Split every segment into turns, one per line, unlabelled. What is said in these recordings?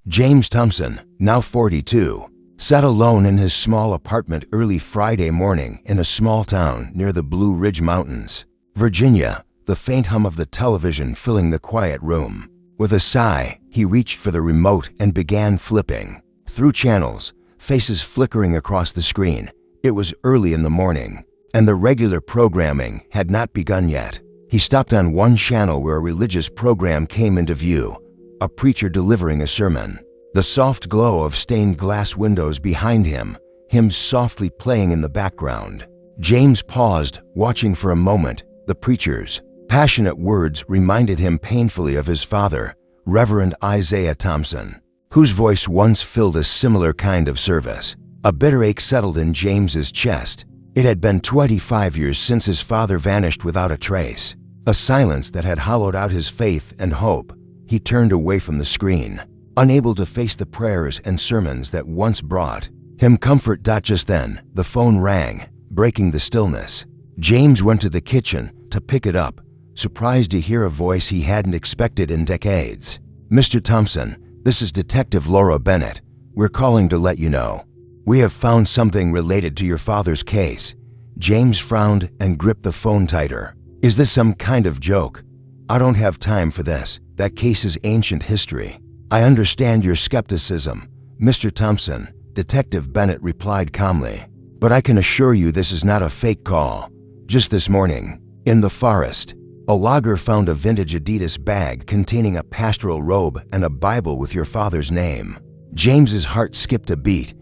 James Thompson, now 42, sat alone in his small apartment early Friday morning in a small town near the Blue Ridge Mountains, Virginia, the faint hum of the television filling the quiet room. With a sigh, he reached for the remote and began flipping through channels, faces flickering across the screen. It was early in the morning, and the regular programming had not begun yet. He stopped on one channel where a religious program came into view, a preacher delivering a sermon. The soft glow of stained glass windows behind him, hymns softly playing in the background. James paused, watching for a moment. The preacher's passionate words reminded him painfully of his father, Reverend Isaiah Thompson, whose voice once filled a similar kind of service. A bitter ache settled in James's chest. It had been 25 years since his father vanished without a trace. A silence that had hollowed out his faith and hope. He turned away from the screen, unable to face the prayers and sermons that once brought him comfort. Just then, the phone rang, breaking the stillness. James went to the kitchen to pick it up, surprised to hear a voice he hadn't expected in decades. "Mr. Thompson, this is Detective Laura Bennett. We're calling to let you know. We have found something related to your father's case." James frowned and gripped the phone tighter. "Is this some kind of joke? I don't have time for this. That case is ancient history." "I understand your skepticism, Mr. Thompson," Detective Bennett replied calmly. "But I can assure you this is not a fake call. Just this morning, in the forest, a logger found a vintage Adidas bag containing a pastoral robe and a Bible with your father's name." James's heart skipped a beat.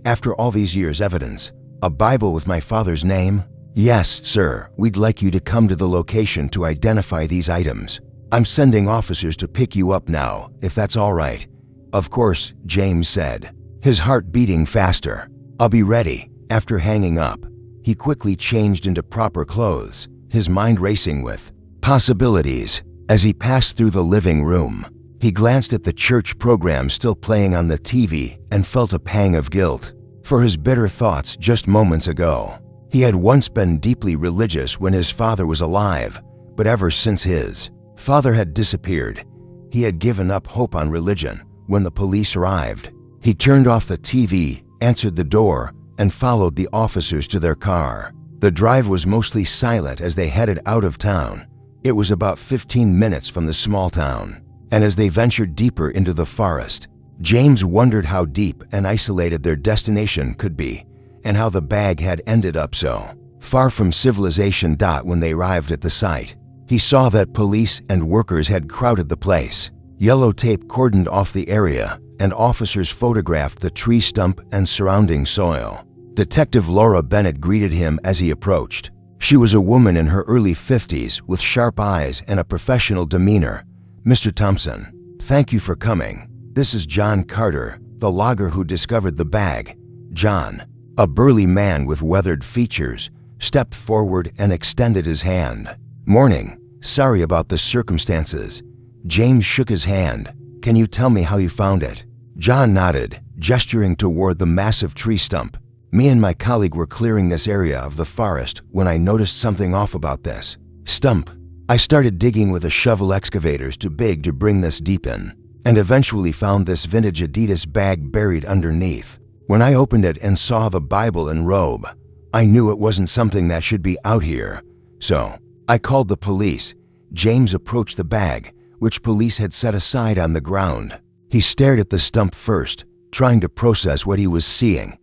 After all these years' evidence, a Bible with my father's name? "Yes, sir. We'd like you to come to the location to identify these items. I'm sending officers to pick you up now, if that's all right." "Of course," James said, his heart beating faster. "I'll be ready." After hanging up, he quickly changed into proper clothes, his mind racing with possibilities. As he passed through the living room, he glanced at the church program still playing on the TV and felt a pang of guilt for his bitter thoughts just moments ago. He had once been deeply religious when his father was alive, but ever since his father had disappeared, he had given up hope on religion. When the police arrived, he turned off the TV, answered the door, and followed the officers to their car. The drive was mostly silent as they headed out of town. It was about 15 minutes from the small town, and as they ventured deeper into the forest, James wondered how deep and isolated their destination could be, and how the bag had ended up so far from civilization. When they arrived at the site, he saw that police and workers had crowded the place. Yellow tape cordoned off the area, and officers photographed the tree stump and surrounding soil. Detective Laura Bennett greeted him as he approached. She was a woman in her early 50s with sharp eyes and a professional demeanor. "Mr. Thompson, thank you for coming. This is John Carter, the logger who discovered the bag." John, a burly man with weathered features, stepped forward and extended his hand. "Morning. Sorry about the circumstances." James shook his hand. "Can you tell me how you found it?" John nodded, gesturing toward the massive tree stump. "Me and my colleague were clearing this area of the forest when I noticed something off about this stump. I started digging with a shovel. Excavators too big to bring this deep in, and eventually found this vintage Adidas bag buried underneath. When I opened it and saw the Bible and robe, I knew it wasn't something that should be out here. So I called the police." James approached the bag, which police had set aside on the ground. He stared at the stump first, trying to process what he was seeing.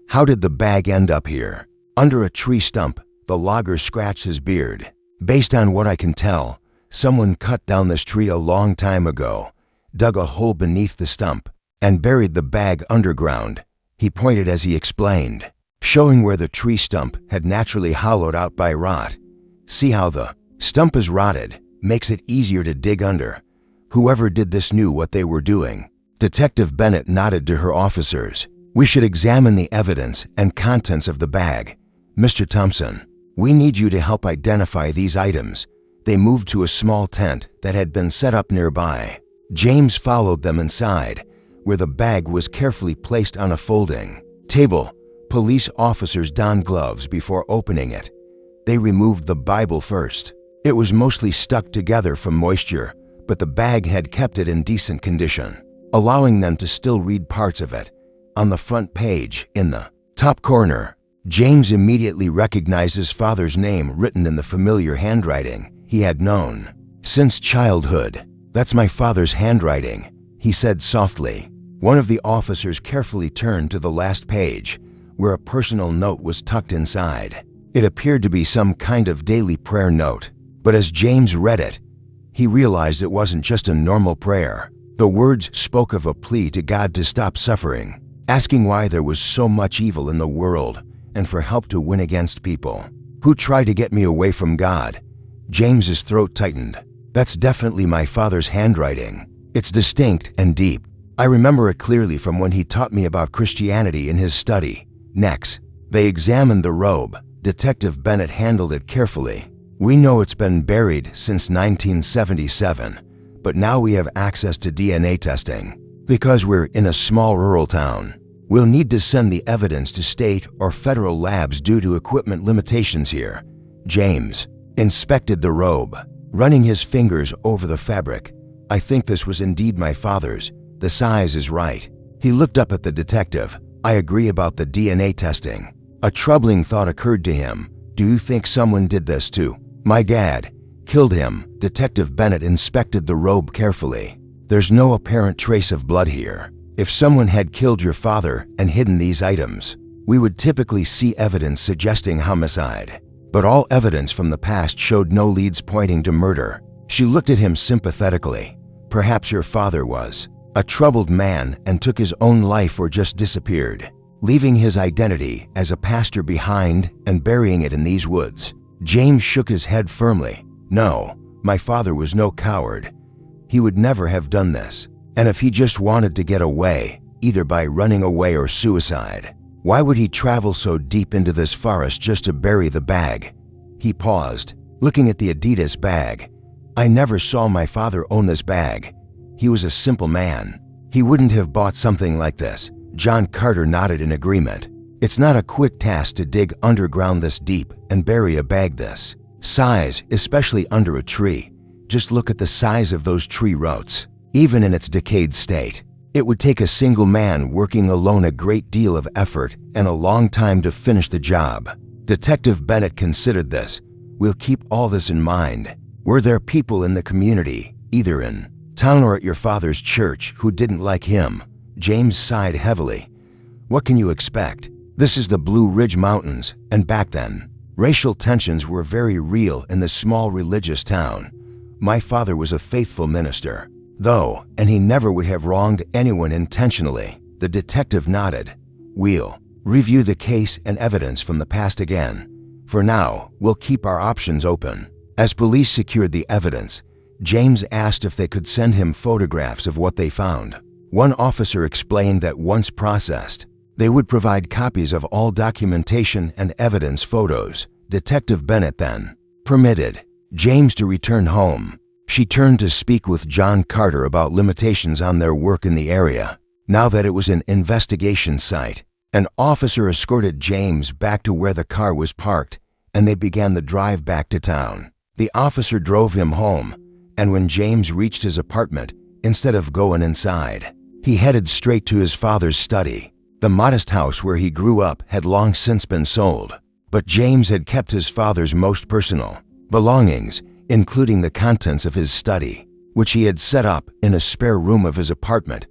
How did the bag end up here? Under a tree stump, the logger scratched his beard. "Based on what I can tell, someone cut down this tree a long time ago, dug a hole beneath the stump, and buried the bag underground." He pointed as he explained, showing where the tree stump had naturally hollowed out by rot. "See how the stump is rotted? Makes it easier to dig under. Whoever did this knew what they were doing." Detective Bennett nodded to her officers. "We should examine the evidence and contents of the bag. Mr. Thompson, we need you to help identify these items." They moved to a small tent that had been set up nearby. James followed them inside, where the bag was carefully placed on a folding table. Police officers donned gloves before opening it. They removed the Bible first. It was mostly stuck together from moisture, but the bag had kept it in decent condition. allowing them to still read parts of it. On the front page, in the top corner, James immediately recognized his father's name written in the familiar handwriting he had known since childhood. "That's my father's handwriting," he said softly. One of the officers carefully turned to the last page, where a personal note was tucked inside. It appeared to be some kind of daily prayer note, but as James read it, he realized it wasn't just a normal prayer. The words spoke of a plea to God to stop suffering, asking why there was so much evil in the world, and for help to win against people who try to get me away from God. James's throat tightened. "That's definitely my father's handwriting. It's distinct and deep. I remember it clearly from when he taught me about Christianity in his study." Next, they examined the robe. Detective Bennett handled it carefully. "We know it's been buried since 1977, but now we have access to DNA testing. Because we're in a small rural town, we'll need to send the evidence to state or federal labs due to equipment limitations here." James inspected the robe, running his fingers over the fabric. "I think this was indeed my father's. The size is right." He looked up at the detective. "I agree about the DNA testing." A troubling thought occurred to him. "Do you think someone did this to my dad? Killed him?" Detective Bennett inspected the robe carefully. "There's no apparent trace of blood here. If someone had killed your father and hidden these items, we would typically see evidence suggesting homicide. But all evidence from the past showed no leads pointing to murder." She looked at him sympathetically. "Perhaps your father was a troubled man and took his own life or just disappeared, leaving his identity as a pastor behind and burying it in these woods." James shook his head firmly. "No, my father was no coward. He would never have done this. And if he just wanted to get away, either by running away or suicide, why would he travel so deep into this forest just to bury the bag?" He paused, looking at the Adidas bag. "I never saw my father own this bag. He was a simple man. He wouldn't have bought something like this." John Carter nodded in agreement. "It's not a quick task to dig underground this deep and bury a bag this size, especially under a tree. Just look at the size of those tree roots. Even in its decayed state, it would take a single man working alone a great deal of effort and a long time to finish the job." Detective Bennett considered this. "We'll keep all this in mind. Were there people in the community, either in town or at your father's church, who didn't like him?" James sighed heavily. "What can you expect? This is the Blue Ridge Mountains, and back then, racial tensions were very real in this small religious town. My father was a faithful minister, though, and he never would have wronged anyone intentionally." The detective nodded. "We'll review the case and evidence from the past again. For now, we'll keep our options open." As police secured the evidence, James asked if they could send him photographs of what they found. One officer explained that once processed, they would provide copies of all documentation and evidence photos. Detective Bennett then permitted James to return home. She turned to speak with John Carter about limitations on their work in the area. Now that it was an investigation site, an officer escorted James back to where the car was parked, and they began the drive back to town. The officer drove him home, and when James reached his apartment, instead of going inside, he headed straight to his father's study. The modest house where he grew up had long since been sold, but James had kept his father's most personal belongings, including the contents of his study, which he had set up in a spare room of his apartment.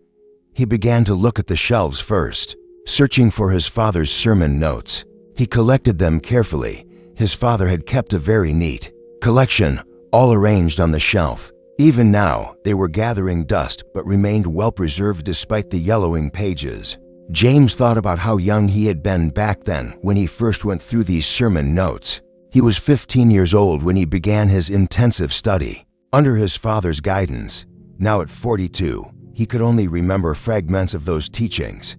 He began to look at the shelves first, searching for his father's sermon notes. He collected them carefully. His father had kept a very neat collection, all arranged on the shelf. Even now, they were gathering dust but remained well-preserved despite the yellowing pages. James thought about how young he had been back then when he first went through these sermon notes. He was 15 years old when he began his intensive study, under his father's guidance. Now at 42, he could only remember fragments of those teachings.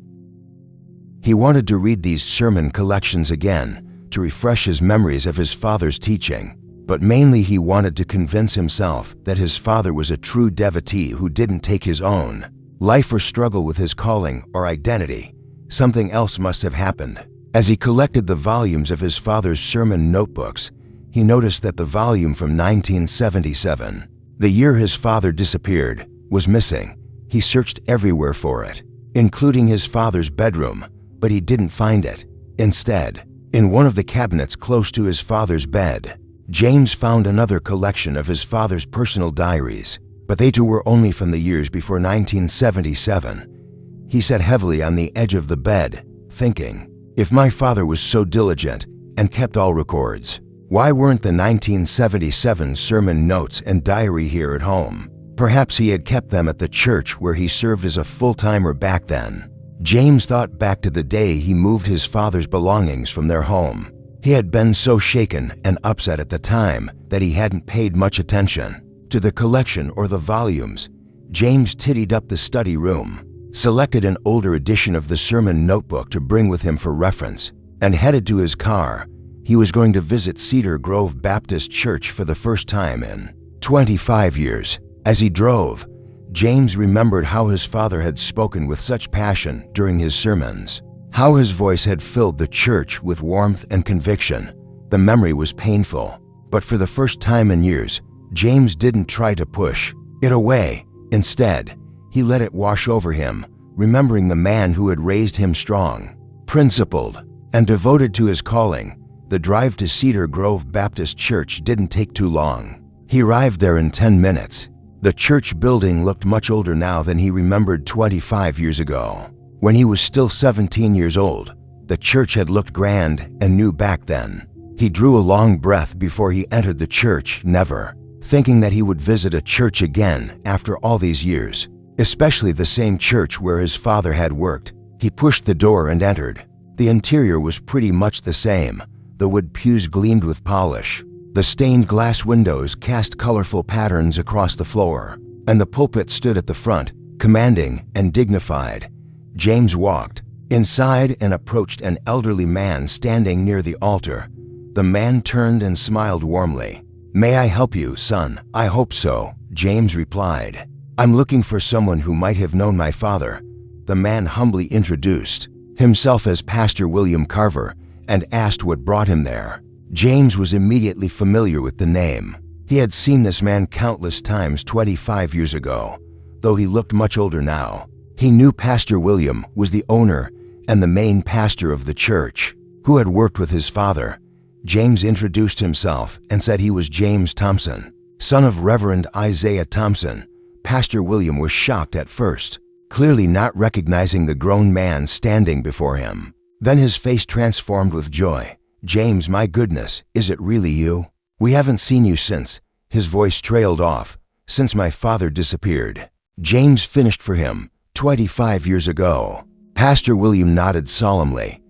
He wanted to read these sermon collections again, to refresh his memories of his father's teaching. But mainly he wanted to convince himself that his father was a true devotee who didn't take his own life or struggle with his calling or identity. Something else must have happened. As he collected the volumes of his father's sermon notebooks, he noticed that the volume from 1977, the year his father disappeared, was missing. He searched everywhere for it, including his father's bedroom, but he didn't find it. Instead, in one of the cabinets close to his father's bed, James found another collection of his father's personal diaries, but they too were only from the years before 1977. He sat heavily on the edge of the bed, thinking, if my father was so diligent and kept all records, why weren't the 1977 sermon notes and diary here at home? Perhaps he had kept them at the church where he served as a full-timer back then. James thought back to the day he moved his father's belongings from their home. He had been so shaken and upset at the time that he hadn't paid much attention to the collection or the volumes. James tidied up the study room, selected an older edition of the sermon notebook to bring with him for reference, and headed to his car. He was going to visit Cedar Grove Baptist Church for the first time in 25 years. As he drove, James remembered how his father had spoken with such passion during his sermons, how his voice had filled the church with warmth and conviction. The memory was painful, but for the first time in years, James didn't try to push it away. Instead, he let it wash over him, remembering the man who had raised him strong, principled, and devoted to his calling. The drive to Cedar Grove Baptist Church didn't take too long. He arrived there in 10 minutes. The church building looked much older now than he remembered 25 years ago. When he was still 17 years old, the church had looked grand and new back then. He drew a long breath before he entered the church, never thinking that he would visit a church again after all these years, especially the same church where his father had worked. He pushed the door and entered. The interior was pretty much the same. The wood pews gleamed with polish. The stained glass windows cast colorful patterns across the floor, and the pulpit stood at the front, commanding and dignified. James walked inside and approached an elderly man standing near the altar. The man turned and smiled warmly. "May I help you, son?" "I hope so," James replied. "I'm looking for someone who might have known my father." The man humbly introduced himself as Pastor William Carver and asked what brought him there. James was immediately familiar with the name. He had seen this man countless times 25 years ago, though he looked much older now. He knew Pastor William was the owner and the main pastor of the church, who had worked with his father. James introduced himself and said he was James Thompson, son of Reverend Isaiah Thompson. Pastor William was shocked at first, clearly not recognizing the grown man standing before him. Then his face transformed with joy. "James, my goodness, is it really you? We haven't seen you since," his voice trailed off, "since my father disappeared." James finished for him 25 years ago. Pastor William nodded solemnly.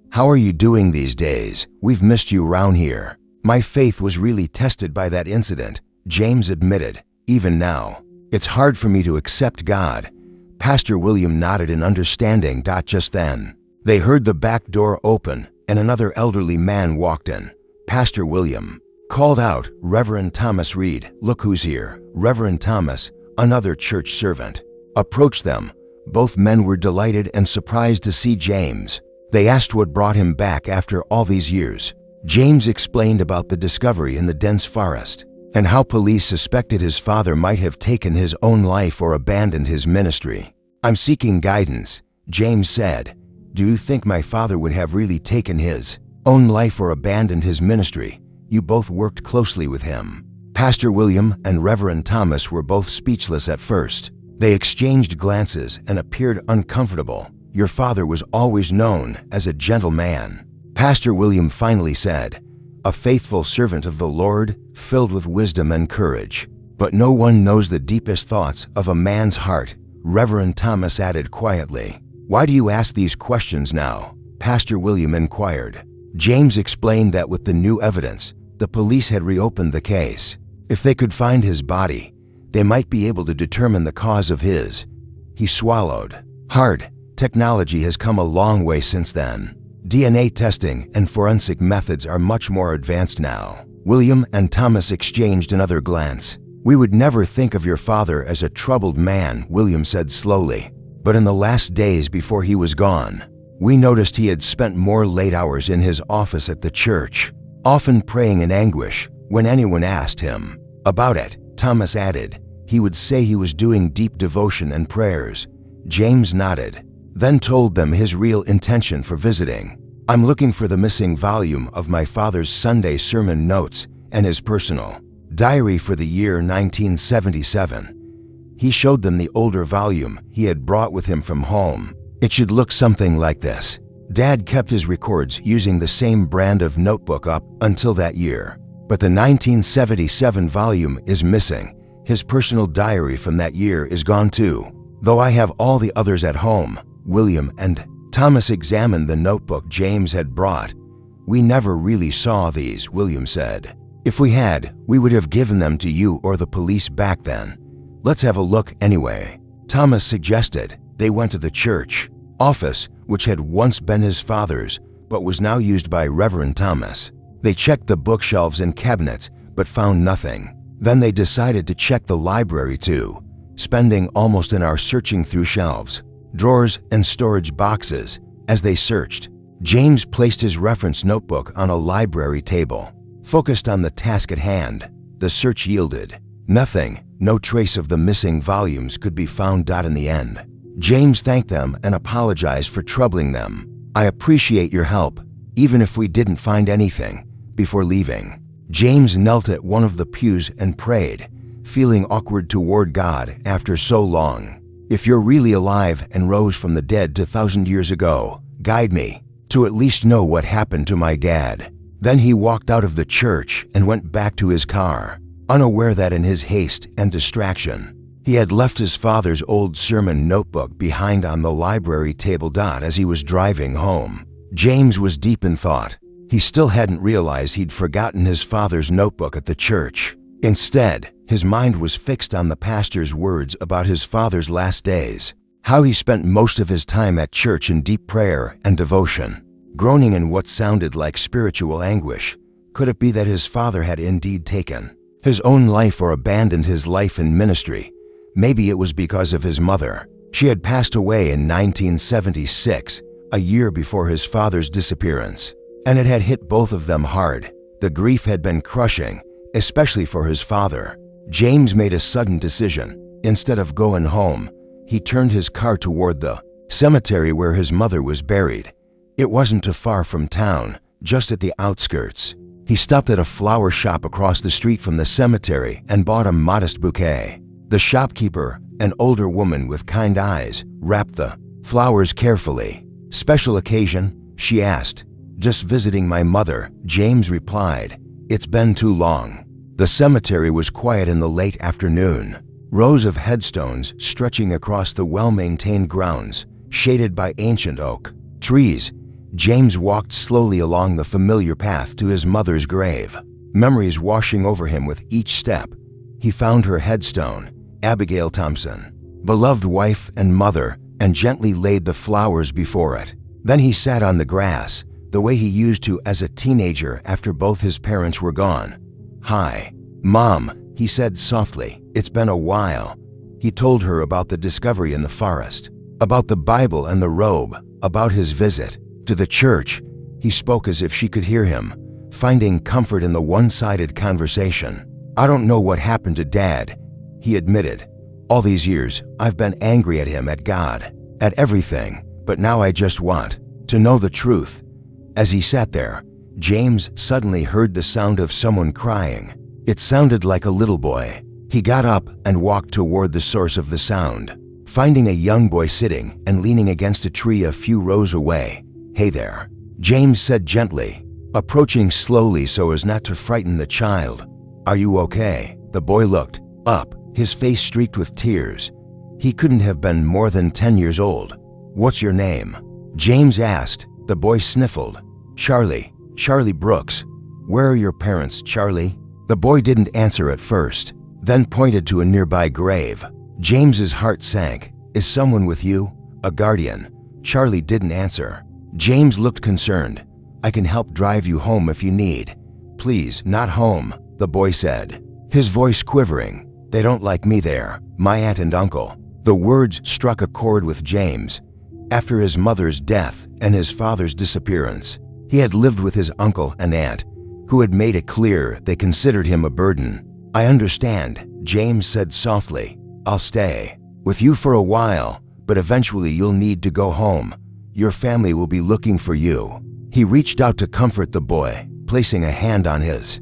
"How are you doing these days? We've missed you round here." "My faith was really tested by that incident," James admitted. "Even now, it's hard for me to accept God." Pastor William nodded in understanding. Just then, they heard the back door open and another elderly man walked in. Pastor William called out, "Reverend Thomas Reed, look who's here." Reverend Thomas, another church servant, approached them. Both men were delighted and surprised to see James. They asked what brought him back after all these years. James explained about the discovery in the dense forest and how police suspected his father might have taken his own life or abandoned his ministry. "I'm seeking guidance," James said. "Do you think my father would have really taken his own life or abandoned his ministry? You both worked closely with him." Pastor William and Reverend Thomas were both speechless at first. They exchanged glances and appeared uncomfortable. "Your father was always known as a gentle man," Pastor William finally said, "a faithful servant of the Lord, filled with wisdom and courage. But no one knows the deepest thoughts of a man's heart," Reverend Thomas added quietly. "Why do you ask these questions now?" Pastor William inquired. James explained that with the new evidence, the police had reopened the case. If they could find his body, they might be able to determine the cause of his. He swallowed hard. Technology has come a long way since then. DNA testing and forensic methods are much more advanced now. William and Thomas exchanged another glance. "We would never think of your father as a troubled man," William said slowly. "But in the last days before he was gone, we noticed he had spent more late hours in his office at the church, often praying in anguish. When anyone asked him about it, Thomas added, He would say he was doing deep devotion and prayers. James nodded, then told them his real intention for visiting. "I'm looking for the missing volume of my father's Sunday sermon notes and his personal diary for the year 1977. He showed them the older volume he had brought with him from home. It should look something like this. Dad kept his records using the same brand of notebook up until that year, but the 1977 volume is missing. His personal diary from that year is gone too. Though I have all the others at home." William and Thomas examined the notebook James had brought. "We never really saw these," William said. "If we had, we would have given them to you or the police back then. Let's have a look anyway," Thomas suggested. They went to the church office, which had once been his father's, but was now used by Reverend Thomas. They checked the bookshelves and cabinets, but found nothing. Then they decided to check the library too, spending almost an hour searching through shelves, drawers, and storage boxes. As they searched, James placed his reference notebook on a library table. Focused on the task at hand, the search yielded nothing. No trace of the missing volumes could be found. In the end, James thanked them and apologized for troubling them. "I appreciate your help, even if we didn't find anything." Before leaving, James knelt at one of the pews and prayed, feeling awkward toward God after so long. "If you're really alive and rose from the dead 2,000 years ago, guide me to at least know what happened to my dad." Then he walked out of the church and went back to his car, unaware that in his haste and distraction, he had left his father's old sermon notebook behind on the library table. As he was driving home, James was deep in thought. He still hadn't realized he'd forgotten his father's notebook at the church. Instead, his mind was fixed on the pastor's words about his father's last days, how he spent most of his time at church in deep prayer and devotion, groaning in what sounded like spiritual anguish. Could it be that his father had indeed taken his own life or abandoned his life in ministry? Maybe it was because of his mother. She had passed away in 1976, a year before his father's disappearance, and it had hit both of them hard. The grief had been crushing, especially for his father. James made a sudden decision. Instead of going home, he turned his car toward the cemetery where his mother was buried. It wasn't too far from town, just at the outskirts. He stopped at a flower shop across the street from the cemetery and bought a modest bouquet. The shopkeeper, an older woman with kind eyes, wrapped the flowers carefully. "Special occasion?" she asked. "Just visiting my mother," James replied. "It's been too long." The cemetery was quiet in the late afternoon. Rows of headstones stretching across the well-maintained grounds, shaded by ancient oak trees. James walked slowly along the familiar path to his mother's grave, memories washing over him with each step. He found her headstone, Abigail Thompson, beloved wife and mother, and gently laid the flowers before it. Then he sat on the grass, the way he used to as a teenager after both his parents were gone. "Hi, Mom," he said softly. "It's been a while." He told her about the discovery in the forest, about the Bible and the robe, about his visit to the church. He spoke as if she could hear him, finding comfort in the one-sided conversation. "I don't know what happened to Dad," he admitted. "All these years, I've been angry at him, at God, at everything, but now I just want to know the truth." As he sat there, James suddenly heard the sound of someone crying. It sounded like a little boy. He got up and walked toward the source of the sound, finding a young boy sitting and leaning against a tree a few rows away. "Hey there," James said gently, approaching slowly so as not to frighten the child. "Are you okay?" The boy looked up, his face streaked with tears. He couldn't have been more than 10 years old. "What's your name?" James asked. The boy sniffled. Charlie Brooks." "Where are your parents, Charlie?" The boy didn't answer at first, then pointed to a nearby grave. James's heart sank. "Is someone with you? A guardian?" Charlie didn't answer. James looked concerned. "I can help drive you home if you need." "Please, not home," the boy said, his voice quivering. "They don't like me there, my aunt and uncle." The words struck a chord with James. After his mother's death and his father's disappearance, he had lived with his uncle and aunt, who had made it clear they considered him a burden. "I understand," James said softly. I'll stay with you for a while, but eventually you'll need to go home. Your family will be looking for you. He reached out to comfort the boy, placing a hand on his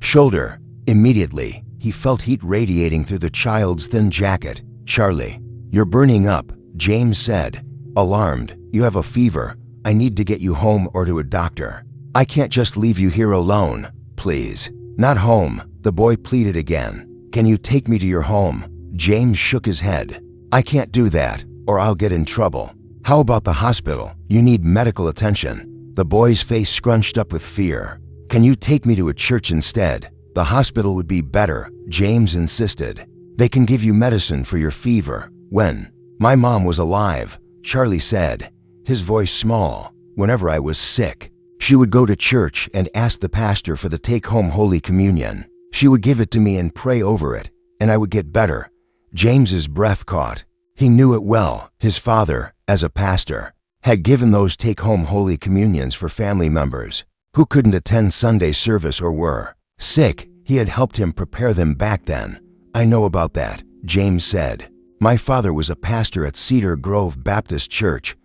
shoulder. Immediately, he felt heat radiating through the child's thin jacket. Charlie, you're burning up, James said. Alarmed, you have a fever. I need to get you home or to a doctor. I can't just leave you here alone. Please. Not home, the boy pleaded again. Can you take me to your home? James shook his head. I can't do that, or I'll get in trouble. How about the hospital? You need medical attention. The boy's face scrunched up with fear. Can you take me to a church instead? The hospital would be better, James insisted. They can give you medicine for your fever. When my mom was alive, Charlie said, his voice small, whenever I was sick, she would go to church and ask the pastor for the take-home Holy Communion. She would give it to me and pray over it, and I would get better. James's breath caught. He knew it well. His father, as a pastor, had given those take-home Holy Communions for family members who couldn't attend Sunday service or were sick. He had helped him prepare them back then. I know about that, James said. My father was a pastor at Cedar Grove Baptist Church.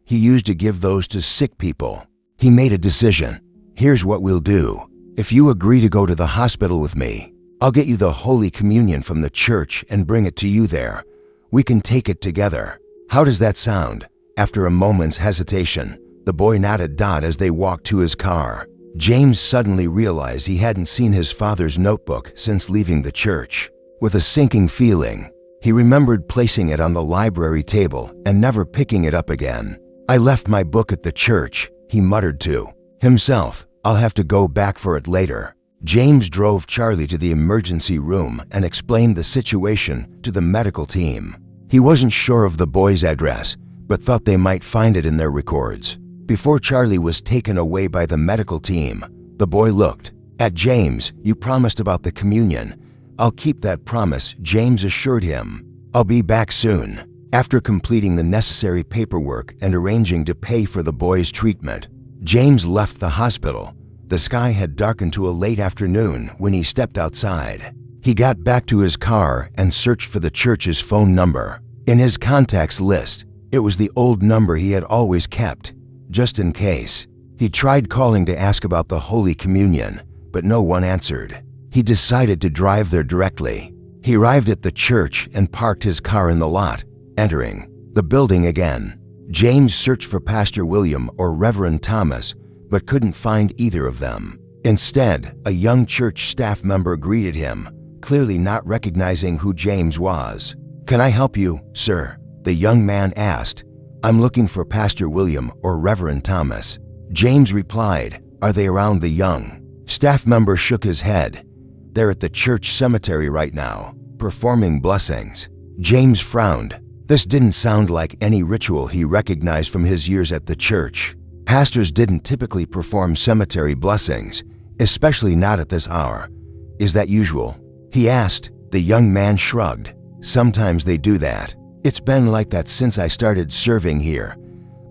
He used to give those to sick people. He made a decision. Here's what we'll do. If you agree to go to the hospital with me, I'll get you the Holy Communion from the church and bring it to you there. We can take it together. How does that sound? After a moment's hesitation, the boy nodded as they walked to his car. James suddenly realized he hadn't seen his father's notebook since leaving the church. With a sinking feeling, he remembered placing it on the library table and never picking it up again. I left my book at the church, he muttered to himself. I'll have to go back for it later. James drove Charlie to the emergency room and explained the situation to the medical team. He wasn't sure of the boy's address, but thought they might find it in their records. Before Charlie was taken away by the medical team, the boy looked at James. You promised about the communion. I'll keep that promise, James assured him. I'll be back soon. After completing the necessary paperwork and arranging to pay for the boy's treatment, James left the hospital. The sky had darkened to a late afternoon when he stepped outside. He got back to his car and searched for the church's phone number. In his contacts list, it was the old number he had always kept, just in case. He tried calling to ask about the Holy Communion, but no one answered. He decided to drive there directly. He arrived at the church and parked his car in the lot. Entering the building again, James searched for Pastor William or Reverend Thomas, but couldn't find either of them. Instead, a young church staff member greeted him, clearly not recognizing who James was. Can I help you, sir? The young man asked. I'm looking for Pastor William or Reverend Thomas. James replied. Are they around? The young staff member shook his head. They're at the church cemetery right now, performing blessings. James frowned. This didn't sound like any ritual he recognized from his years at the church. Pastors didn't typically perform cemetery blessings, especially not at this hour. Is that usual? He asked. The young man shrugged. Sometimes they do that. It's been like that since I started serving here,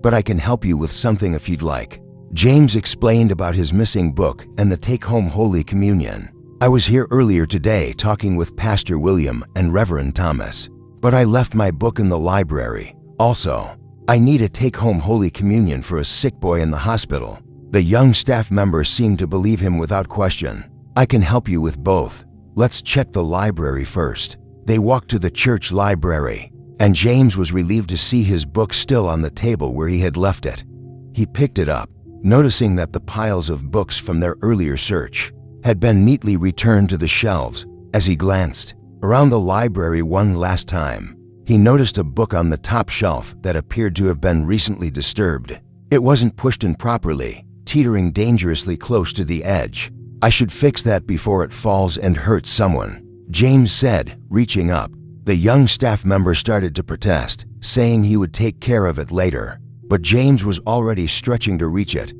but I can help you with something if you'd like. James explained about his missing book and the take-home Holy Communion. I was here earlier today talking with Pastor William and Reverend Thomas, but I left my book in the library. Also, I need a take-home Holy Communion for a sick boy in the hospital. The young staff member seemed to believe him without question. I can help you with both. Let's check the library first. They walked to the church library, and James was relieved to see his book still on the table where he had left it. He picked it up, noticing that the piles of books from their earlier search had been neatly returned to the shelves. As he glanced around the library one last time, he noticed a book on the top shelf that appeared to have been recently disturbed. It wasn't pushed in properly, teetering dangerously close to the edge. I should fix that before it falls and hurts someone, James said, reaching up. The young staff member started to protest, saying he would take care of it later. But James was already stretching to reach it.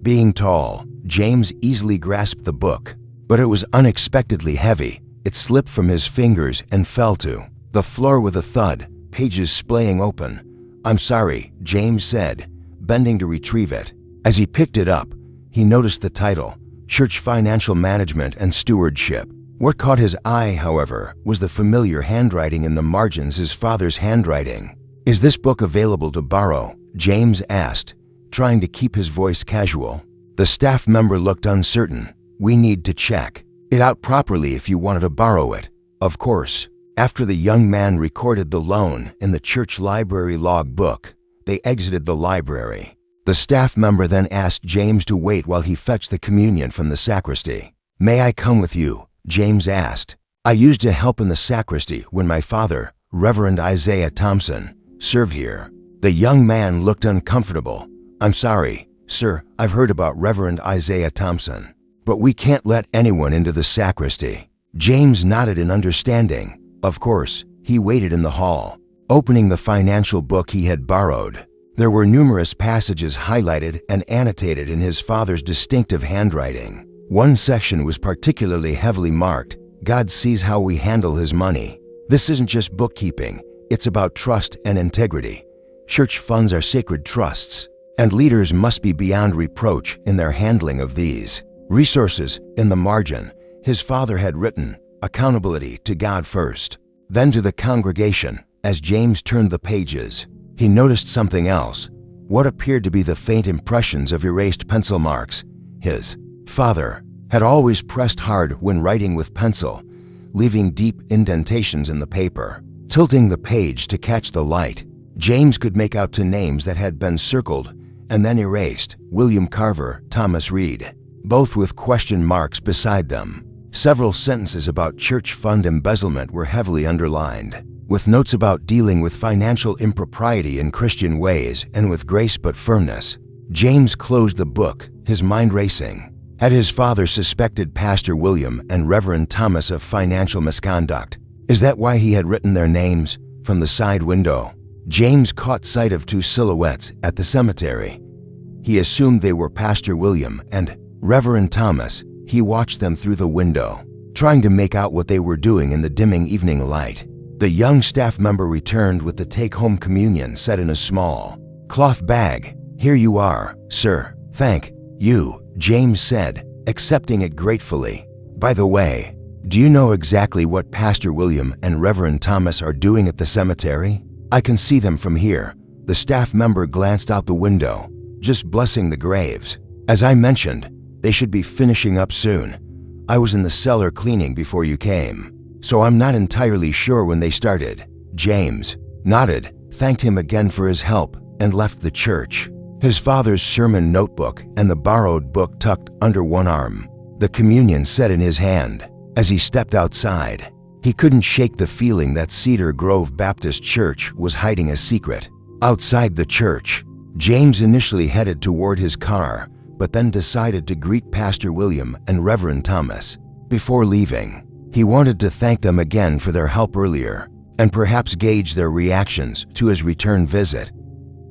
Being tall, James easily grasped the book, but it was unexpectedly heavy. It slipped from his fingers and fell to the floor with a thud, pages splaying open. I'm sorry, James said, bending to retrieve it. As he picked it up, he noticed the title, Church Financial Management and Stewardship. What caught his eye, however, was the familiar handwriting in the margins, his father's handwriting. "Is this book available to borrow?" James asked, trying to keep his voice casual. The staff member looked uncertain. "We need to check it out properly if you wanted to borrow it, of course." After the young man recorded the loan in the church library log book, they exited the library. The staff member then asked James to wait while he fetched the communion from the sacristy. "May I come with you?" James asked. "I used to help in the sacristy when my father, Reverend Isaiah Thompson, served here." The young man looked uncomfortable. "I'm sorry, sir, I've heard about Reverend Isaiah Thompson, but we can't let anyone into the sacristy." James nodded in understanding. Of course, he waited in the hall, opening the financial book he had borrowed. There were numerous passages highlighted and annotated in his father's distinctive handwriting. One section was particularly heavily marked, "God sees how we handle his money." This isn't just bookkeeping, it's about trust and integrity. Church funds are sacred trusts, and leaders must be beyond reproach in their handling of these. Resources in the margin, his father had written, "Accountability to God first." Then to the congregation. As James turned the pages, he noticed something else, what appeared to be the faint impressions of erased pencil marks. His father had always pressed hard when writing with pencil, leaving deep indentations in the paper. Tilting the page to catch the light, James could make out two names that had been circled and then erased: William Carver, Thomas Reed, both with question marks beside them. Several sentences about church fund embezzlement were heavily underlined, with notes about dealing with financial impropriety in Christian ways and with grace but firmness. James closed the book, his mind racing. Had his father suspected Pastor William and Reverend Thomas of financial misconduct? Is that why he had written their names from the side window? James caught sight of two silhouettes at the cemetery. He assumed they were Pastor William and Reverend Thomas. He watched them through the window, trying to make out what they were doing in the dimming evening light. The young staff member returned with the take-home communion set in a small cloth bag. "Here you are, sir." "Thank you," James said, accepting it gratefully. "By the way, do you know exactly what Pastor William and Reverend Thomas are doing at the cemetery? I can see them from here." The staff member glanced out the window, "Just blessing the graves. As I mentioned, they should be finishing up soon. I was in the cellar cleaning before you came, so I'm not entirely sure when they started." James nodded, thanked him again for his help, and left the church, his father's sermon notebook and the borrowed book tucked under one arm, the communion set in his hand. As he stepped outside, he couldn't shake the feeling that Cedar Grove Baptist Church was hiding a secret. Outside the church, James initially headed toward his car, but then decided to greet Pastor William and Reverend Thomas. Before leaving, he wanted to thank them again for their help earlier, and perhaps gauge their reactions to his return visit.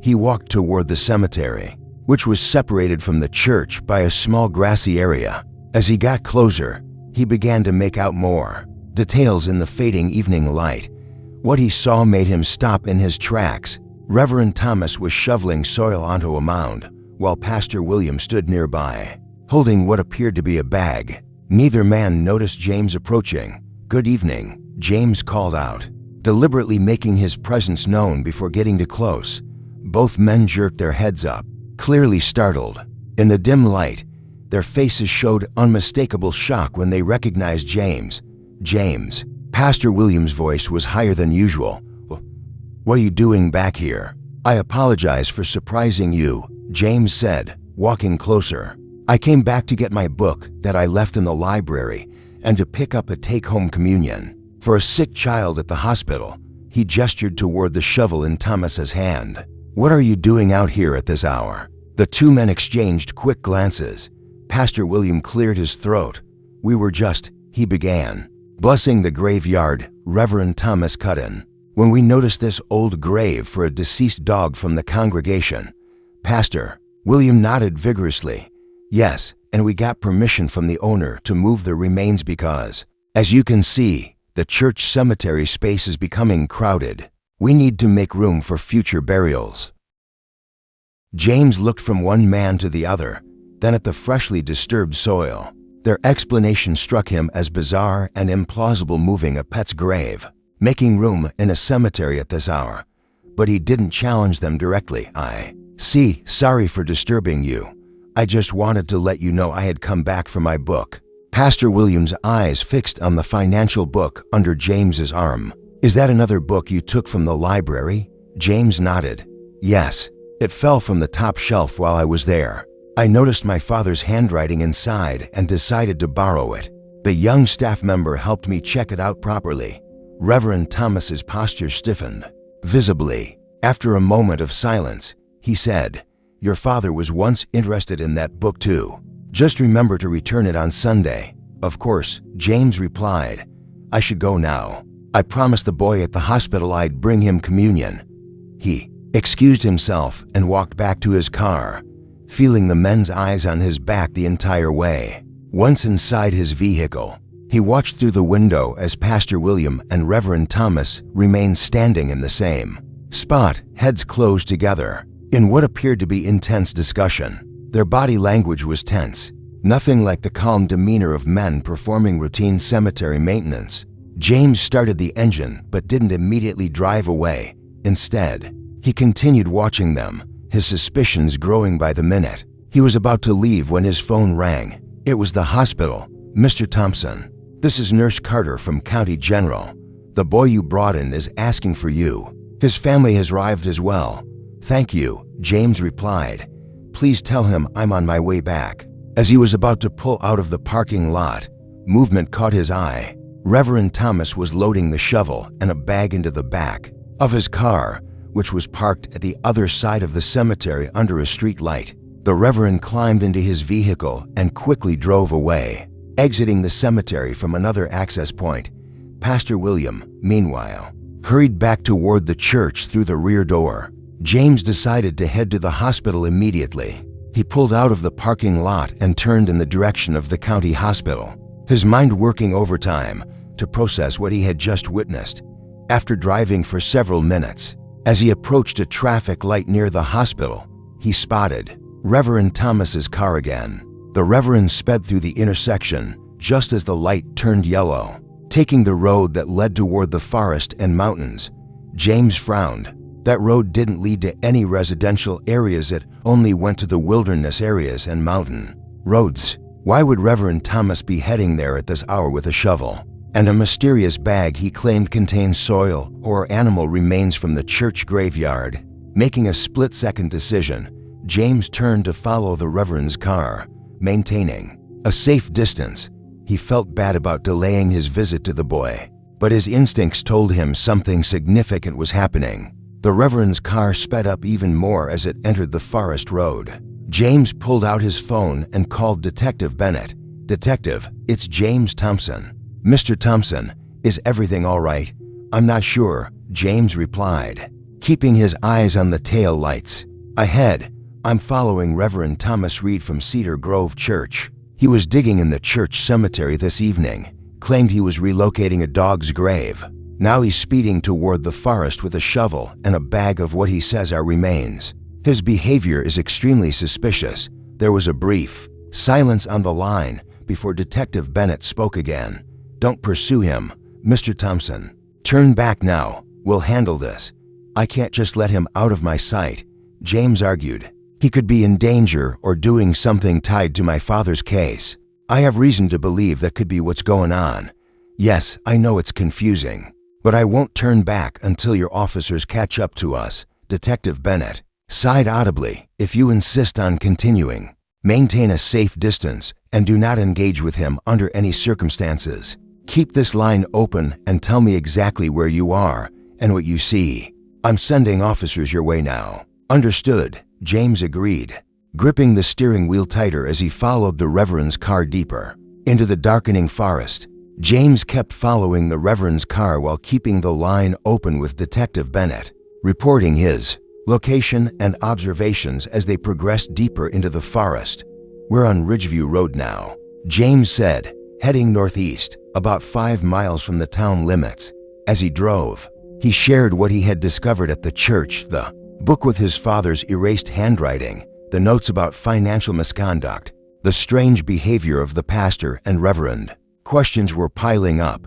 He walked toward the cemetery, which was separated from the church by a small grassy area. As he got closer, he began to make out more details in the fading evening light. What he saw made him stop in his tracks. Reverend Thomas was shoveling soil onto a mound, while Pastor William stood nearby, holding what appeared to be a bag. Neither man noticed James approaching. "Good evening," James called out, deliberately making his presence known before getting too close. Both men jerked their heads up, clearly startled. In the dim light, their faces showed unmistakable shock when they recognized James. "James." Pastor William's voice was higher than usual. "What are you doing back here?" "I apologize for surprising you," James said, walking closer. "I came back to get my book that I left in the library and to pick up a take-home communion for a sick child at the hospital." He gestured toward the shovel in Thomas's hand. "What are you doing out here at this hour?" The two men exchanged quick glances. Pastor William cleared his throat. "We were just," he began, "blessing the graveyard." Reverend Thomas cut in. "When we noticed this old grave for a deceased dog from the congregation." Pastor William nodded vigorously. "Yes, and we got permission from the owner to move the remains because, as you can see, the church cemetery space is becoming crowded. We need to make room for future burials." James looked from one man to the other, then at the freshly disturbed soil. Their explanation struck him as bizarre and implausible, moving a pet's grave, making room in a cemetery at this hour. But he didn't challenge them directly. "I see, sorry for disturbing you. I just wanted to let you know I had come back for my book." Pastor William's eyes fixed on the financial book under James's arm. "Is that another book you took from the library?" James nodded. "Yes, it fell from the top shelf while I was there. I noticed my father's handwriting inside and decided to borrow it. The young staff member helped me check it out properly." Reverend Thomas's posture stiffened visibly. After a moment of silence, he said, "Your father was once interested in that book too. Just remember to return it on Sunday." "Of course," James replied. "I should go now. I promised the boy at the hospital I'd bring him communion." He excused himself and walked back to his car, feeling the men's eyes on his back the entire way. Once inside his vehicle, he watched through the window as Pastor William and Reverend Thomas remained standing in the same spot, heads closed together, in what appeared to be intense discussion. Their body language was tense, nothing like the calm demeanor of men performing routine cemetery maintenance. James started the engine but didn't immediately drive away. Instead, he continued watching them, his suspicions growing by the minute. He was about to leave when his phone rang. It was the hospital. "Mr. Thompson, this is Nurse Carter from County General. The boy you brought in is asking for you. His family has arrived as well." "Thank you," James replied. "Please tell him I'm on my way back." As he was about to pull out of the parking lot, movement caught his eye. Reverend Thomas was loading the shovel and a bag into the back of his car, which was parked at the other side of the cemetery under a street light. The Reverend climbed into his vehicle and quickly drove away, exiting the cemetery from another access point. Pastor William, meanwhile, hurried back toward the church through the rear door. James decided to head to the hospital immediately. He pulled out of the parking lot and turned in the direction of the county hospital, his mind working overtime to process what he had just witnessed. After driving for several minutes, as he approached a traffic light near the hospital, he spotted Reverend Thomas's car again. The Reverend sped through the intersection just as the light turned yellow, taking the road that led toward the forest and mountains. James frowned. That road didn't lead to any residential areas, it only went to the wilderness areas and mountain roads. Why would Reverend Thomas be heading there at this hour with a shovel and a mysterious bag he claimed contained soil or animal remains from the church graveyard? Making a split-second decision, James turned to follow the Reverend's car, maintaining a safe distance. He felt bad about delaying his visit to the boy, but his instincts told him something significant was happening. The Reverend's car sped up even more as it entered the forest road. James pulled out his phone and called Detective Bennett. "Detective, it's James Thompson." "Mr. Thompson, is everything all right?" "I'm not sure," James replied, keeping his eyes on the tail lights. "Ahead, I'm following Reverend Thomas Reed from Cedar Grove Church. He was digging in the church cemetery this evening, claimed he was relocating a dog's grave. Now he's speeding toward the forest with a shovel and a bag of what he says are remains. His behavior is extremely suspicious." There was a brief silence on the line before Detective Bennett spoke again. "Don't pursue him, Mr. Thompson. Turn back now. We'll handle this." "I can't just let him out of my sight," James argued. "He could be in danger or doing something tied to my father's case. I have reason to believe that could be what's going on. Yes, I know it's confusing, but I won't turn back until your officers catch up to us." Detective Bennett sighed audibly. "If you insist on continuing, maintain a safe distance and do not engage with him under any circumstances. Keep this line open and tell me exactly where you are and what you see. I'm sending officers your way now." "Understood," James agreed, gripping the steering wheel tighter as he followed the Reverend's car deeper into the darkening forest. James kept following the Reverend's car while keeping the line open with Detective Bennett, reporting his location and observations as they progressed deeper into the forest. "We're on Ridgeview Road now," James said, heading northeast, about 5 miles from the town limits. As he drove, he shared what he had discovered at the church, the book with his father's erased handwriting, the notes about financial misconduct, The strange behavior of the pastor and reverend. Questions were piling up.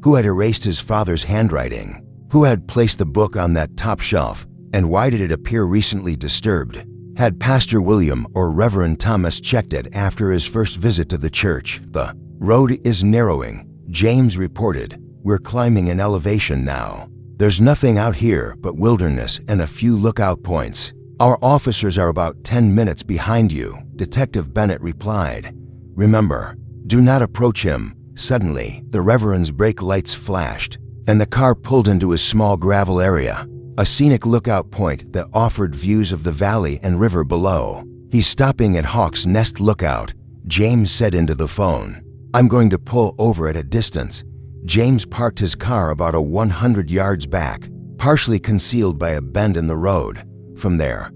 Who had erased his father's handwriting? Who had placed the book on that top shelf? And why did it appear recently disturbed? Had Pastor William or Reverend Thomas checked it after his first visit to the church? The road is narrowing, James reported. We're climbing an elevation now. There's nothing out here but wilderness and a few lookout points. Our officers are about 10 minutes behind you, Detective Bennett replied. Remember, do not approach him. Suddenly, the Reverend's brake lights flashed, and the car pulled into a small gravel area, a scenic lookout point that offered views of the valley and river below. He's stopping at Hawk's Nest Lookout, James said into the phone. I'm going to pull over at a distance. James parked his car about 100 yards back, partially concealed by a bend in the road. From there,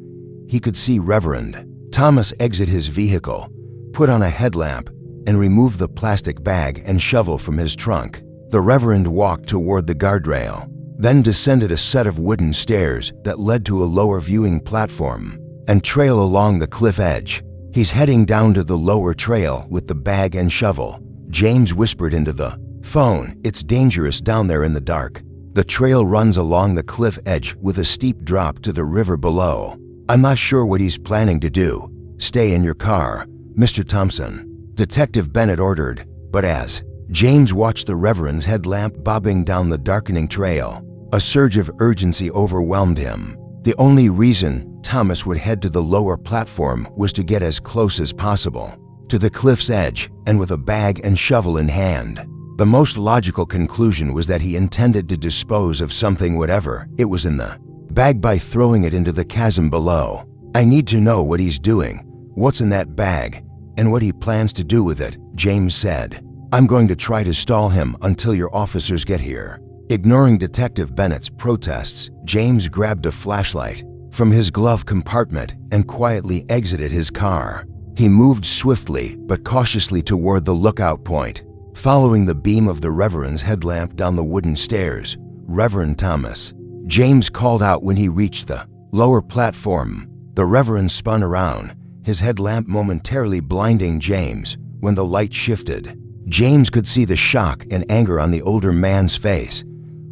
he could see Reverend Thomas exit his vehicle, put on a headlamp, and remove the plastic bag and shovel from his trunk. The Reverend walked toward the guardrail, then descended a set of wooden stairs that led to a lower viewing platform and trail along the cliff edge. He's heading down to the lower trail with the bag and shovel, James whispered into the phone. It's dangerous down there in the dark. The trail runs along the cliff edge with a steep drop to the river below. I'm not sure what he's planning to do. Stay in your car, Mr. Thompson, Detective Bennett ordered. But as James watched the Reverend's headlamp bobbing down the darkening trail, a surge of urgency overwhelmed him. The only reason Thomas would head to the lower platform was to get as close as possible to the cliff's edge, and with a bag and shovel in hand. The most logical conclusion was that he intended to dispose of something, whatever it was in the bag, by throwing it into the chasm below. I need to know what he's doing, what's in that bag, and what he plans to do with it, James said. I'm going to try to stall him until your officers get here. Ignoring Detective Bennett's protests, James grabbed a flashlight from his glove compartment and quietly exited his car. He moved swiftly but cautiously toward the lookout point, following the beam of the Reverend's headlamp down the wooden stairs. Reverend Thomas, James called out when he reached the lower platform. The Reverend spun around, his headlamp momentarily blinding James. When the light shifted, James could see the shock and anger on the older man's face.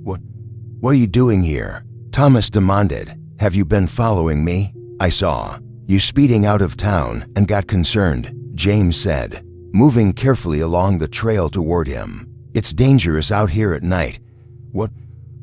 What are you doing here? Thomas demanded. Have you been following me? I saw you speeding out of town and got concerned, James said, moving carefully along the trail toward him. It's dangerous out here at night. What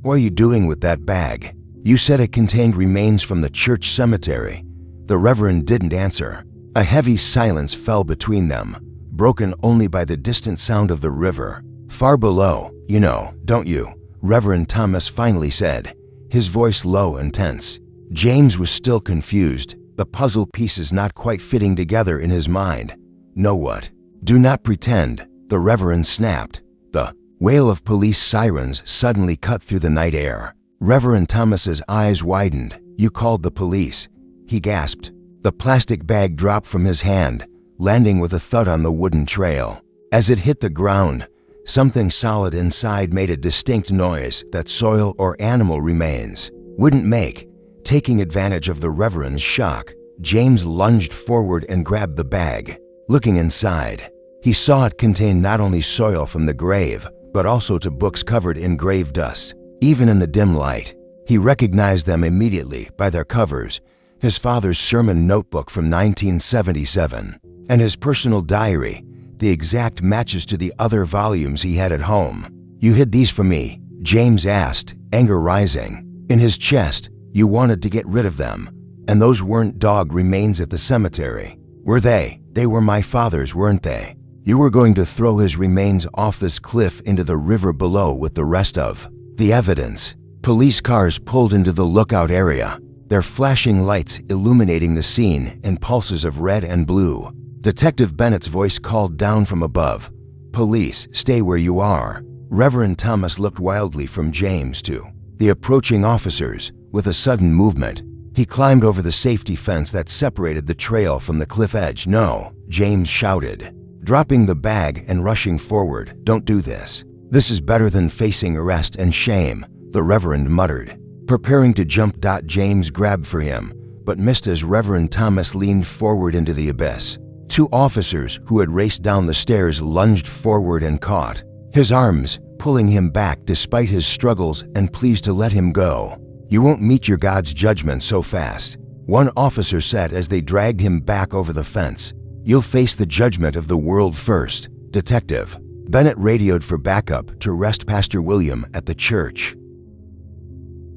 are you doing with that bag? You said it contained remains from the church cemetery. The Reverend didn't answer. A heavy silence fell between them, broken only by the distant sound of the river. Far below, you know, don't you? Reverend Thomas finally said, his voice low and tense. James was still confused, the puzzle pieces not quite fitting together in his mind. Know what? Do not pretend, the Reverend snapped. The wail of police sirens suddenly cut through the night air. Reverend Thomas's eyes widened. You called the police, he gasped. The plastic bag dropped from his hand, landing with a thud on the wooden trail. As it hit the ground, something solid inside made a distinct noise that soil or animal remains wouldn't make. Taking advantage of the Reverend's shock, James lunged forward and grabbed the bag. Looking inside, he saw it contained not only soil from the grave, but also two books covered in grave dust. Even in the dim light, he recognized them immediately by their covers: his father's sermon notebook from 1977 and his personal diary, the exact matches to the other volumes he had at home. You hid these from me, James asked, anger rising in his chest. You wanted to get rid of them, and those weren't dog remains at the cemetery, were they? They were my father's, weren't they? You were going to throw his remains off this cliff into the river below with the rest of the evidence. Police cars pulled into the lookout area, their flashing lights illuminating the scene in pulses of red and blue. Detective Bennett's voice called down from above. Police, stay where you are. Reverend Thomas looked wildly from James to the approaching officers. With a sudden movement, he climbed over the safety fence that separated the trail from the cliff edge. No, James shouted, dropping the bag and rushing forward. Don't do this. This is better than facing arrest and shame, the Reverend muttered. Preparing to jump, James grabbed for him, but missed as Reverend Thomas leaned forward into the abyss. Two officers who had raced down the stairs lunged forward and caught his arms, pulling him back despite his struggles and pleas to let him go. "You won't meet your God's judgment so fast," one officer said as they dragged him back over the fence. "You'll face the judgment of the world first." Detective Bennett radioed for backup to arrest Pastor William at the church.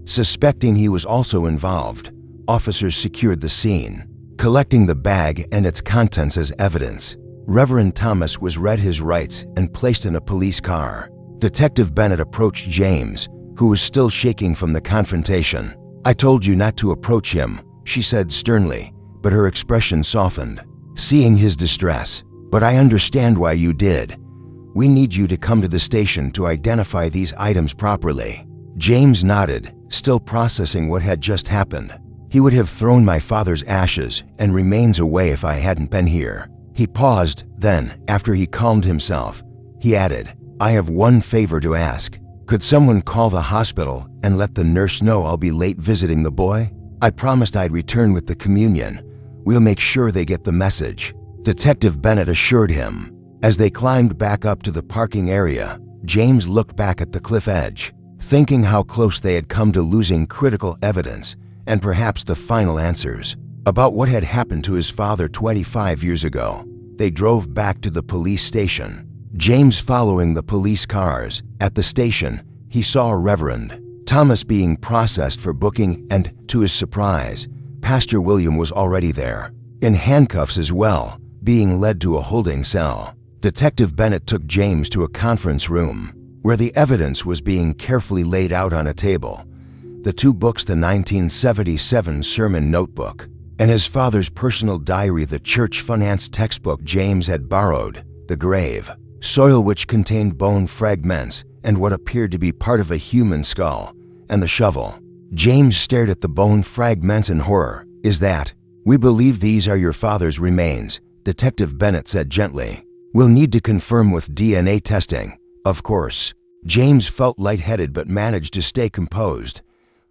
Suspecting he was also involved, officers secured the scene, collecting the bag and its contents as evidence. Reverend Thomas was read his rights and placed in a police car. Detective Bennett approached James, who was still shaking from the confrontation. "I told you not to approach him," she said sternly, but her expression softened, seeing his distress. "But I understand why you did. We need you to come to the station to identify these items properly." James nodded, still processing what had just happened. "He would have thrown my father's ashes and remains away if I hadn't been here." He paused, then, after he calmed himself, he added, "I have one favor to ask. Could someone call the hospital and let the nurse know I'll be late visiting the boy? I promised I'd return with the communion. We'll make sure they get the message." Detective Bennett assured him. As they climbed back up to the parking area, James looked back at the cliff edge, thinking how close they had come to losing critical evidence and perhaps the final answers about what had happened to his father 25 years ago. They drove back to the police station, James following the police cars. At the station, he saw Reverend Thomas being processed for booking and, to his surprise, Pastor William was already there, in handcuffs as well, being led to a holding cell. Detective Bennett took James to a conference room, where the evidence was being carefully laid out on a table. The two books, the 1977 sermon notebook and his father's personal diary, the church finance textbook James had borrowed, the grave, soil which contained bone fragments and what appeared to be part of a human skull, and the shovel. James stared at the bone fragments in horror. "Is that? We believe these are your father's remains," Detective Bennett said gently. "We'll need to confirm with DNA testing." "Of course." James felt lightheaded but managed to stay composed.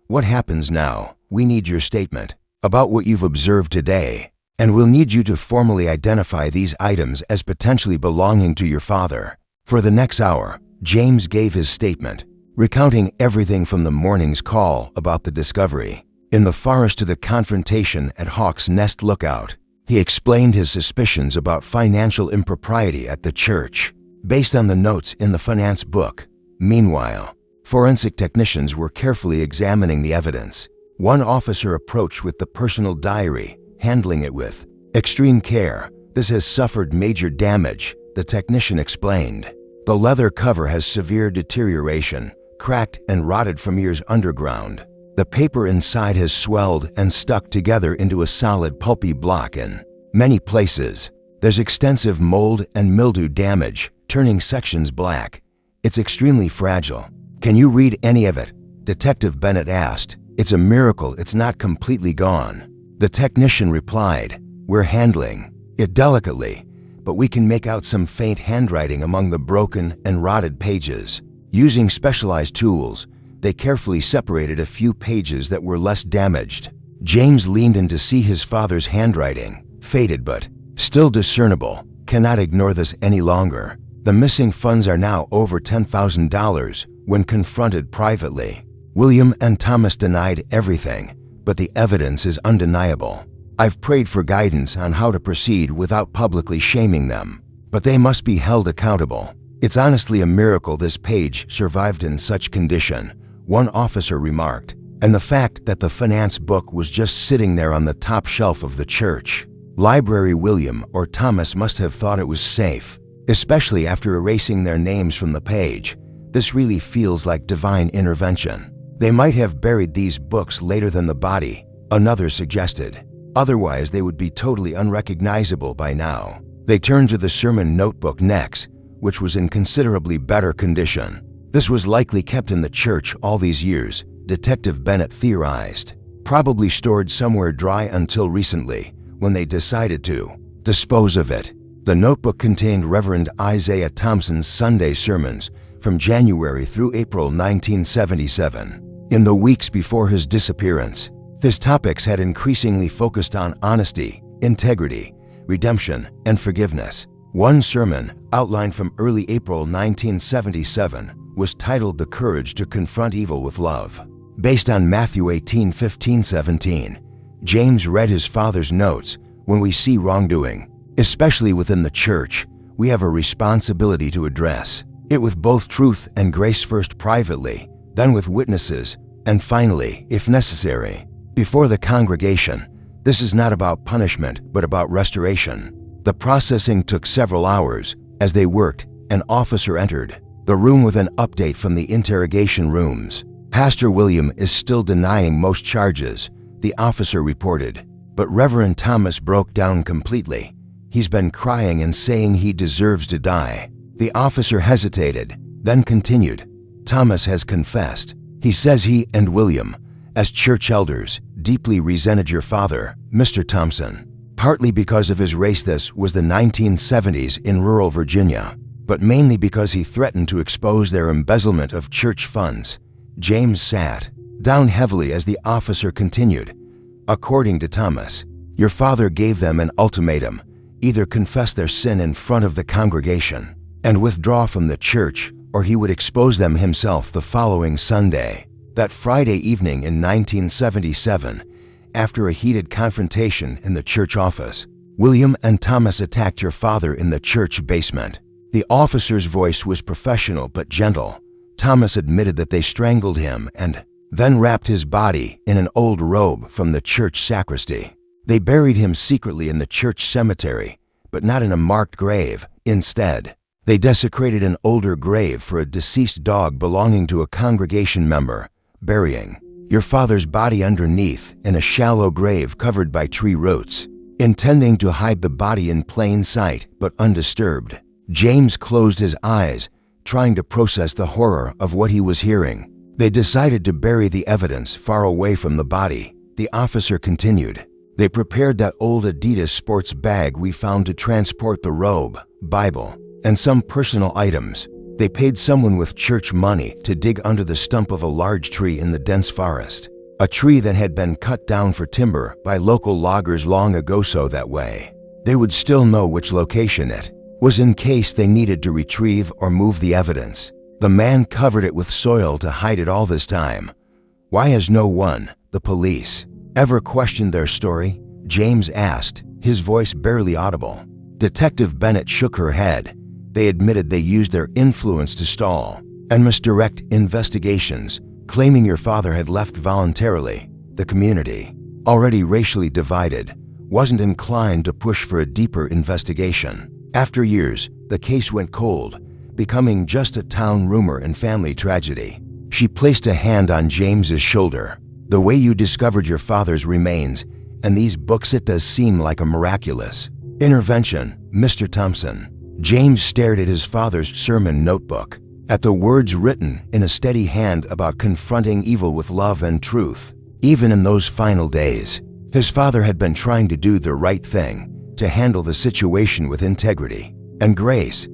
"What happens now? We need your statement about what you've observed today, and we'll need you to formally identify these items as potentially belonging to your father." For the next hour, James gave his statement, recounting everything from the morning's call about the discovery in the forest to the confrontation at Hawk's Nest Lookout. He explained his suspicions about financial impropriety at the church, based on the notes in the finance book. Meanwhile, forensic technicians were carefully examining the evidence. One officer approached with the personal diary, handling it with extreme care. "This has suffered major damage," the technician explained. "The leather cover has severe deterioration, cracked and rotted from years underground. The paper inside has swelled and stuck together into a solid pulpy block in many places. There's extensive mold and mildew damage, turning sections black. It's extremely fragile." "Can you read any of it?" Detective Bennett asked. "It's a miracle it's not completely gone." The technician replied, "We're handling it delicately, but we can make out some faint handwriting among the broken and rotted pages. Using specialized tools, they carefully separated a few pages that were less damaged." James leaned in to see his father's handwriting, faded but still discernible. "Cannot ignore this any longer. The missing funds are now over $10,000 when confronted privately. William and Thomas denied everything, but the evidence is undeniable. I've prayed for guidance on how to proceed without publicly shaming them, but they must be held accountable. It's honestly a miracle this page survived in such condition," one officer remarked, "and the fact that the finance book was just sitting there on the top shelf of the church library. William or Thomas must have thought it was safe, especially after erasing their names from the page. This really feels like divine intervention. They might have buried these books later than the body," another suggested. "Otherwise, they would be totally unrecognizable by now." They turned to the sermon notebook next, which was in considerably better condition. This was likely kept in the church all these years, Detective Bennett theorized. Probably stored somewhere dry until recently, when they decided to dispose of it. The notebook contained Reverend Isaiah Thompson's Sunday sermons from January through April 1977. In the weeks before his disappearance, his topics had increasingly focused on honesty, integrity, redemption, and forgiveness. One sermon, outlined from early April 1977, was titled "The Courage to Confront Evil with Love." Based on Matthew 18:15-17, James read his father's notes. When we see wrongdoing, especially within the church, we have a responsibility to address it with both truth and grace, first privately, then with witnesses, and finally, if necessary, before the congregation. This is not about punishment, but about restoration. The processing took several hours. As they worked, an officer entered the room with an update from the interrogation rooms. "Pastor William is still denying most charges," the officer reported. But Reverend Thomas broke down completely. "He's been crying and saying he deserves to die." The officer hesitated, then continued. "Thomas has confessed. He says he and William, as church elders, deeply resented your father, Mr. Thompson, partly because of his race." This was the 1970s in rural Virginia, but mainly because he threatened to expose their embezzlement of church funds. James sat down heavily as the officer continued. "According to Thomas, your father gave them an ultimatum: either confess their sin in front of the congregation and withdraw from the church, or he would expose them himself the following Sunday." That Friday evening in 1977, after a heated confrontation in the church office, William and Thomas attacked your father in the church basement. The officer's voice was professional but gentle. Thomas admitted that they strangled him and then wrapped his body in an old robe from the church sacristy. They buried him secretly in the church cemetery, but not in a marked grave. Instead, they desecrated an older grave for a deceased dog belonging to a congregation member, burying your father's body underneath in a shallow grave covered by tree roots, intending to hide the body in plain sight but undisturbed. James closed his eyes, trying to process the horror of what he was hearing. "They decided to bury the evidence far away from the body," the officer continued. "They prepared that old Adidas sports bag we found to transport the robe, Bible, and some personal items. They paid someone with church money to dig under the stump of a large tree in the dense forest, a tree that had been cut down for timber by local loggers long ago, so that way they would still know which location it was in case they needed to retrieve or move the evidence. The man covered it with soil to hide it all this time. Why has no one, the police, ever questioned their story?" James asked, his voice barely audible. Detective Bennett shook her head. "They admitted they used their influence to stall and misdirect investigations, claiming your father had left voluntarily. The community, already racially divided, wasn't inclined to push for a deeper investigation. After years, the case went cold, becoming just a town rumor and family tragedy." She placed a hand on James's shoulder. "The way you discovered your father's remains and these books, it does seem like a miraculous intervention, Mr. Thompson." James stared at his father's sermon notebook, at the words written in a steady hand about confronting evil with love and truth. Even in those final days, his father had been trying to do the right thing, to handle the situation with integrity and grace.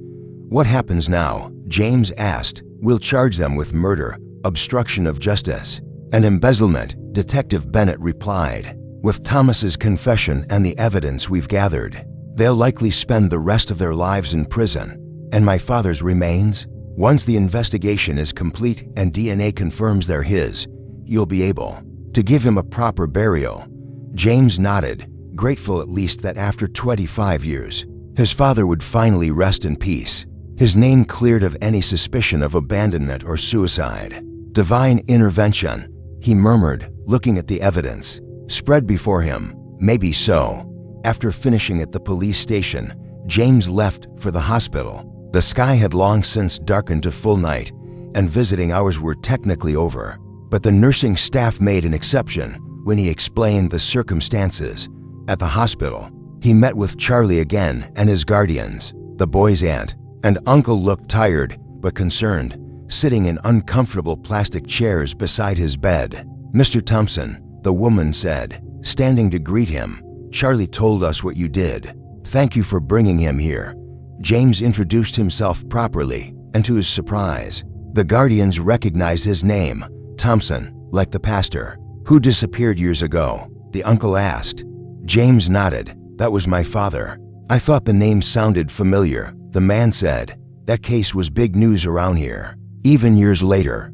"What happens now?" James asked. "We'll charge them with murder, obstruction of justice, and embezzlement," Detective Bennett replied. "With Thomas's confession and the evidence we've gathered, they'll likely spend the rest of their lives in prison. And my father's remains? Once the investigation is complete and DNA confirms they're his, you'll be able to give him a proper burial." James nodded, grateful at least that after 25 years, his father would finally rest in peace, his name cleared of any suspicion of abandonment or suicide. "Divine intervention," he murmured, looking at the evidence spread before him. "Maybe so." After finishing at the police station, James left for the hospital. The sky had long since darkened to full night, and visiting hours were technically over. But the nursing staff made an exception when he explained the circumstances. At the hospital, he met with Charlie again and his guardians. The boy's aunt and uncle looked tired but concerned, sitting in uncomfortable plastic chairs beside his bed. "Mr. Thompson," the woman said, standing to greet him, "Charlie told us what you did. Thank you for bringing him here." James introduced himself properly, and to his surprise, the guardians recognized his name, Thompson, like the pastor. "Who disappeared years ago?" the uncle asked. James nodded. That was my father. I thought the name sounded familiar, the man said. That case was big news around here, even years later.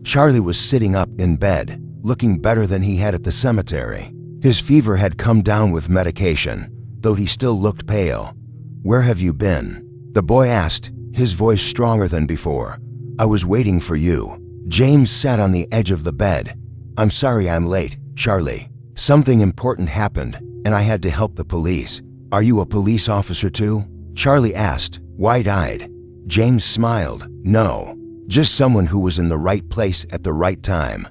Charlie was sitting up in bed, looking better than he had at the cemetery. His fever had come down with medication, though he still looked pale. "Where have you been?" the boy asked, his voice stronger than before. "I was waiting for you." James sat on the edge of the bed. "I'm sorry I'm late, Charlie. Something important happened, and I had to help the police." "Are you a police officer too?" Charlie asked, wide-eyed. James smiled. "No, just someone who was in the right place at the right time."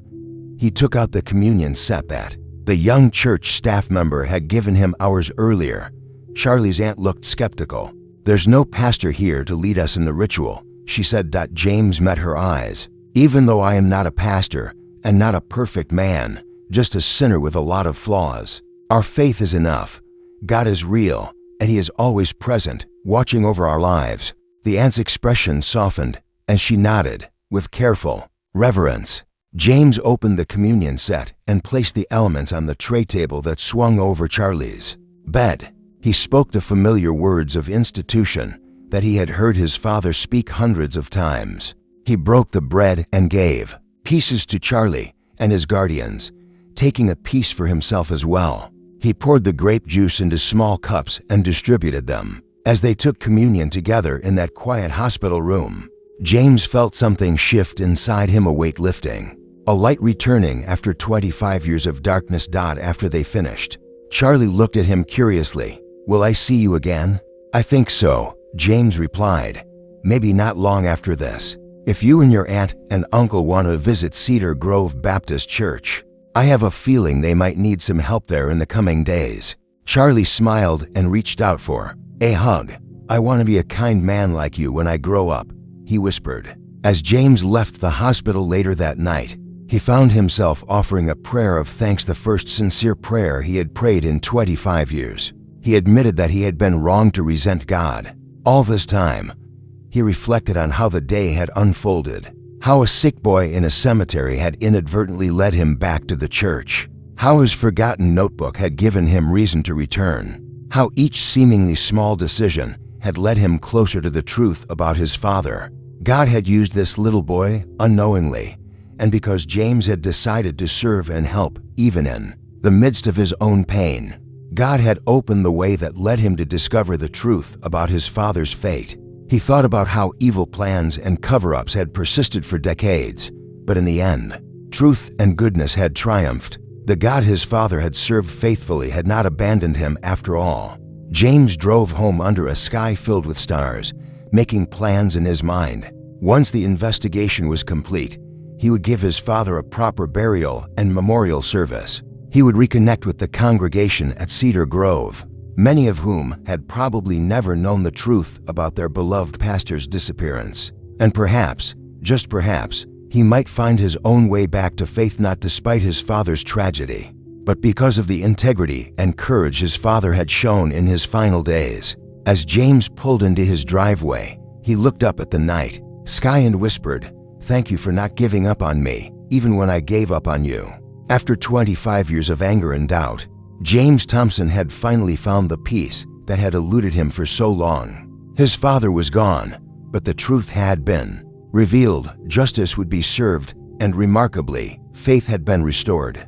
He took out the communion set that the young church staff member had given him hours earlier. Charlie's aunt looked skeptical. "There's no pastor here to lead us in the ritual," she said. James met her eyes. "Even though I am not a pastor and not a perfect man, just a sinner with a lot of flaws, our faith is enough. God is real, and He is always present, watching over our lives." The aunt's expression softened, and she nodded with careful reverence. James opened the communion set and placed the elements on the tray table that swung over Charlie's bed. He spoke the familiar words of institution that he had heard his father speak hundreds of times. He broke the bread and gave pieces to Charlie and his guardians, taking a piece for himself as well. He poured the grape juice into small cups and distributed them. As they took communion together in that quiet hospital room, James felt something shift inside him, a weight lifting, a light returning after 25 years of darkness. After they finished, Charlie looked at him curiously. "Will I see you again?" "I think so," James replied. "Maybe not long after this. If you and your aunt and uncle want to visit Cedar Grove Baptist Church, I have a feeling they might need some help there in the coming days." Charlie smiled and reached out for a hug. "I want to be a kind man like you when I grow up," he whispered. As James left the hospital later that night, he found himself offering a prayer of thanks, the first sincere prayer he had prayed in 25 years. He admitted that he had been wrong to resent God. All this time, he reflected on how the day had unfolded, how a sick boy in a cemetery had inadvertently led him back to the church, how his forgotten notebook had given him reason to return, how each seemingly small decision had led him closer to the truth about his father. God had used this little boy unknowingly, and because James had decided to serve and help even in the midst of his own pain, God had opened the way that led him to discover the truth about his father's fate. He thought about how evil plans and cover-ups had persisted for decades, but in the end, truth and goodness had triumphed. The God his father had served faithfully had not abandoned him after all. James drove home under a sky filled with stars, making plans in his mind. Once the investigation was complete, he would give his father a proper burial and memorial service. He would reconnect with the congregation at Cedar Grove, many of whom had probably never known the truth about their beloved pastor's disappearance. And perhaps, just perhaps, he might find his own way back to faith, not despite his father's tragedy, but because of the integrity and courage his father had shown in his final days. As James pulled into his driveway, he looked up at the night sky and whispered, "Thank you for not giving up on me, even when I gave up on you." After 25 years of anger and doubt, James Thompson had finally found the peace that had eluded him for so long. His father was gone, but the truth had been revealed, justice would be served, and remarkably, faith had been restored.